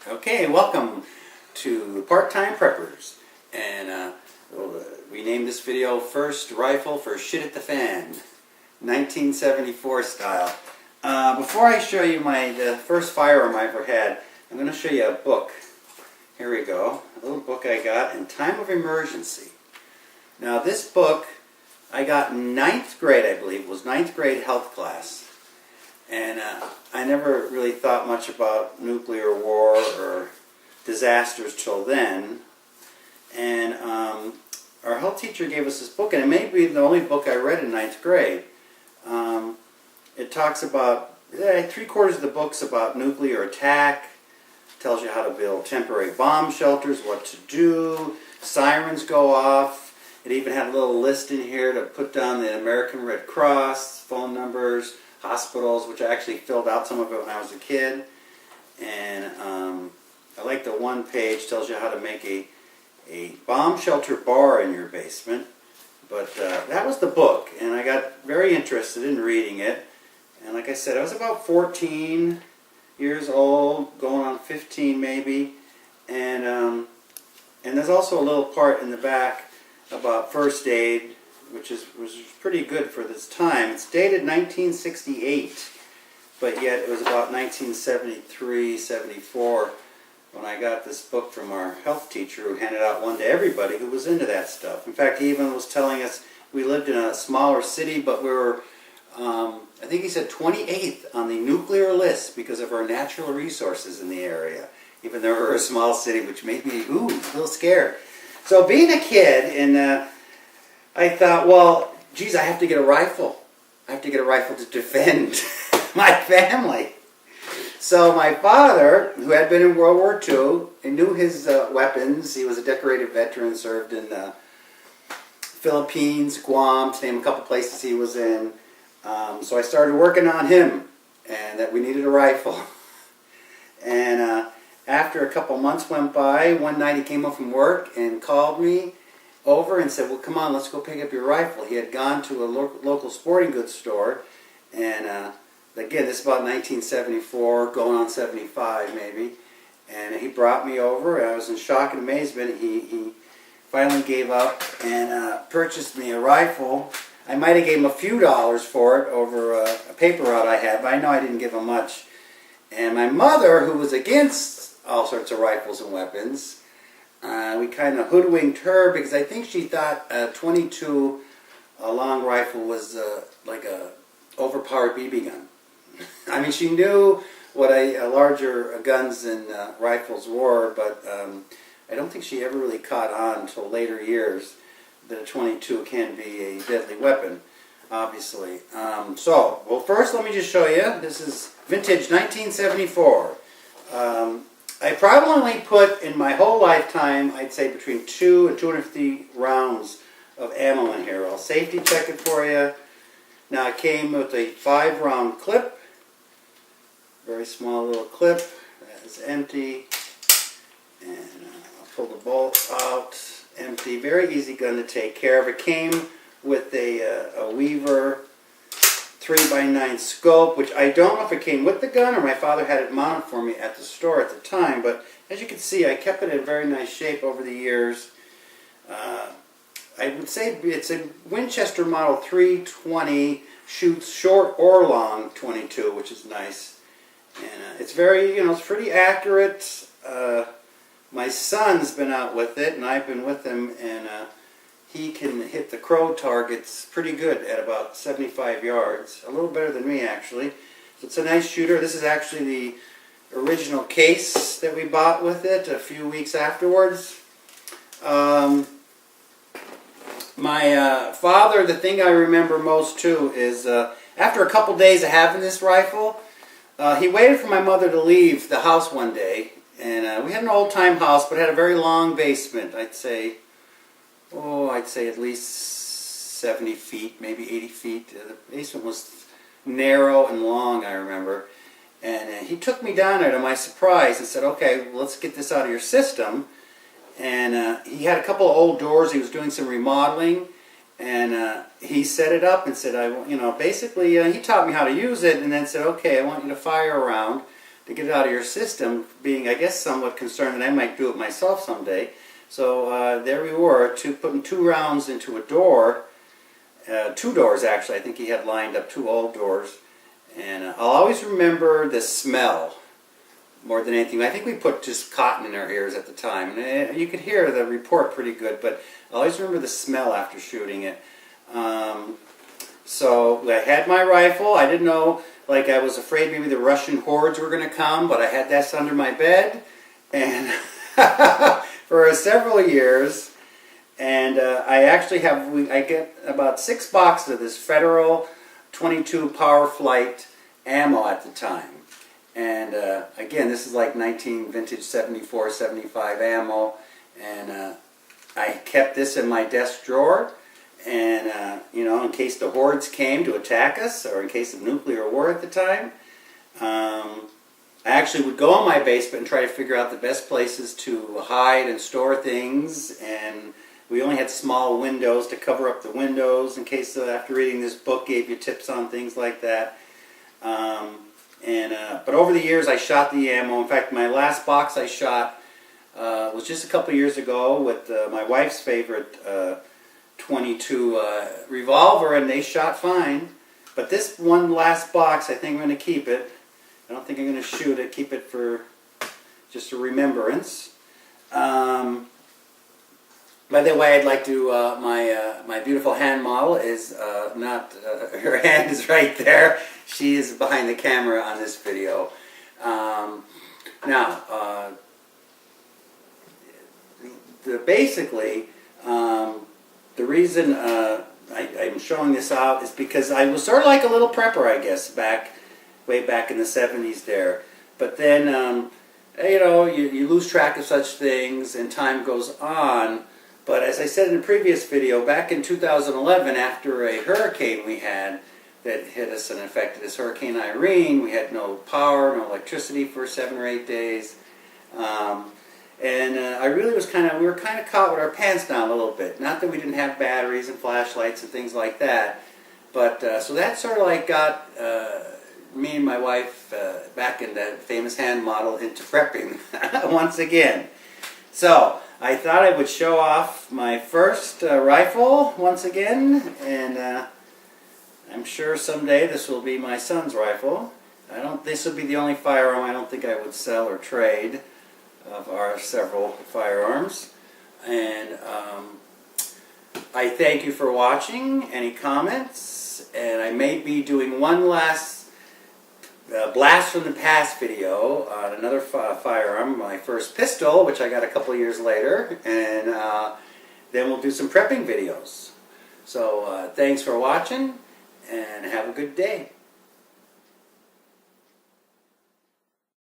Okay, welcome to Part-Time Preppers, and we named this video First Rifle for Shit at the Fan, 1974 style. Before I show you the first firearm I ever had, I'm going to show you a book. Here we go, a little book I got in time of emergency. Now this book I got in 9th grade, I believe. It was 9th grade health class. And I never really thought much about nuclear war or disasters till then. And our health teacher gave us this book, and it may be the only book I read in 9th grade. It talks about, 3/4 of the book's about nuclear attack, tells you how to build temporary bomb shelters, what to do, sirens go off. It even had a little list in here to put down the American Red Cross, phone numbers, hospitals, which I actually filled out some of it when I was a kid. And I like the one page, tells you how to make a bomb shelter bar in your basement. But that was the book, and I got very interested in reading it. And like I said, I was about 14 years old, going on 15 maybe. And there's also a little part in the back about first aid, which was pretty good for this time. It's dated 1968, but yet it was about 1973, 74 when I got this book from our health teacher, who handed out one to everybody who was into that stuff. In fact, he even was telling us we lived in a smaller city, but we were, I think he said 28th on the nuclear list because of our natural resources in the area, even though we're a small city, which made me, a little scared. So being a kid, and I thought, well, geez, I have to get a rifle. I have to get a rifle to defend my family. So my father, who had been in World War II and knew his weapons, he was a decorated veteran, served in the Philippines, Guam, to name a couple places he was in. So I started working on him, and that we needed a rifle. And after a couple months went by, one night he came home from work and called me over and said, well, come on, let's go pick up your rifle. He had gone to a local sporting goods store, and again, this is about 1974, going on 75 maybe, and he brought me over, and I was in shock and amazement. He finally gave up and purchased me a rifle. I might have gave him a few dollars for it over a paper route I had, but I know I didn't give him much. And my mother, who was against all sorts of rifles and weapons, we kind of hoodwinked her because I think she thought a .22 long rifle was like a overpowered BB gun. I mean, she knew what larger guns and rifles were, but I don't think she ever really caught on until later years that a .22 can be a deadly weapon, obviously. Well, first let me just show you. This is vintage 1974. I probably put in my whole lifetime, I'd say between 2 and 250 rounds of ammo in here. I'll safety check it for you. Now it came with a 5-round clip, very small little clip. That is empty, and I'll pull the bolt out. Empty. Very easy gun to take care of. It came with a Weaver 3x9 scope, which I don't know if it came with the gun or my father had it mounted for me at the store at the time, but as you can see, I kept it in very nice shape over the years. I would say it's a Winchester model 320, shoots short or long .22, which is nice. And it's very, it's pretty accurate. My son's been out with it, and I've been with him, and he can hit the crow targets pretty good at about 75 yards. A little better than me, actually. So it's a nice shooter. This is actually the original case that we bought with it a few weeks afterwards. My father, the thing I remember most too is after a couple days of having this rifle, he waited for my mother to leave the house one day, and we had an old-time house, but had a very long basement. I'd say at least 70 feet, maybe 80 feet. The basement was narrow and long, I remember. And he took me down there to my surprise and said, okay, well, let's get this out of your system. And he had a couple of old doors. He was doing some remodeling, and he set it up and said, basically he taught me how to use it, and then said, okay, I want you to fire around to get it out of your system, being, I guess, somewhat concerned that I might do it myself someday. So there we were, putting 2 rounds into a door, 2 doors actually. I think he had lined up 2 old doors. And I'll always remember the smell more than anything. I think we put just cotton in our ears at the time. And you could hear the report pretty good, but I always remember the smell after shooting it. So I had my rifle. I didn't know, like, I was afraid maybe the Russian hordes were going to come, but I had that under my bed and for several years. And I actually have, I get about 6 boxes of this Federal 22 Power Flight ammo at the time. And again, this is like vintage 74, 75 ammo. And I kept this in my desk drawer. And, you know, in case the hordes came to attack us, or in case of nuclear war at the time, I actually would go in my basement and try to figure out the best places to hide and store things. And we only had small windows to cover up the windows in case, after reading this book, gave you tips on things like that. But over the years, I shot the ammo. In fact, my last box I shot was just a couple years ago with my wife's favorite 22 revolver, and they shot fine. But this one last box, I think I'm going to keep it. I don't think I'm going to shoot it. Keep it for just a remembrance. By the way, I'd like to, my beautiful hand model is not, her hand is right there. She is behind the camera on this video. Basically, the reason I'm showing this out is because I was sort of like a little prepper, I guess, way back in the 70s there. But then, you know, you lose track of such things and time goes on. But as I said in the previous video, back in 2011, after a hurricane we had that hit us and affected us, Hurricane Irene, we had no power, no electricity for 7 or 8 days. I really was we were kind of caught with our pants down a little bit. Not that we didn't have batteries and flashlights and things like that, but so that sort of like got me and my wife back in that famous hand model into prepping once again. So I thought I would show off my first rifle once again, and I'm sure someday this will be my son's rifle. This will be the only firearm I don't think I would sell or trade of our several firearms. And I thank you for watching. Any comments? And I may be doing one last blast from the past video on another firearm, my first pistol, which I got a couple years later, and then we'll do some prepping videos. So thanks for watching, and have a good day.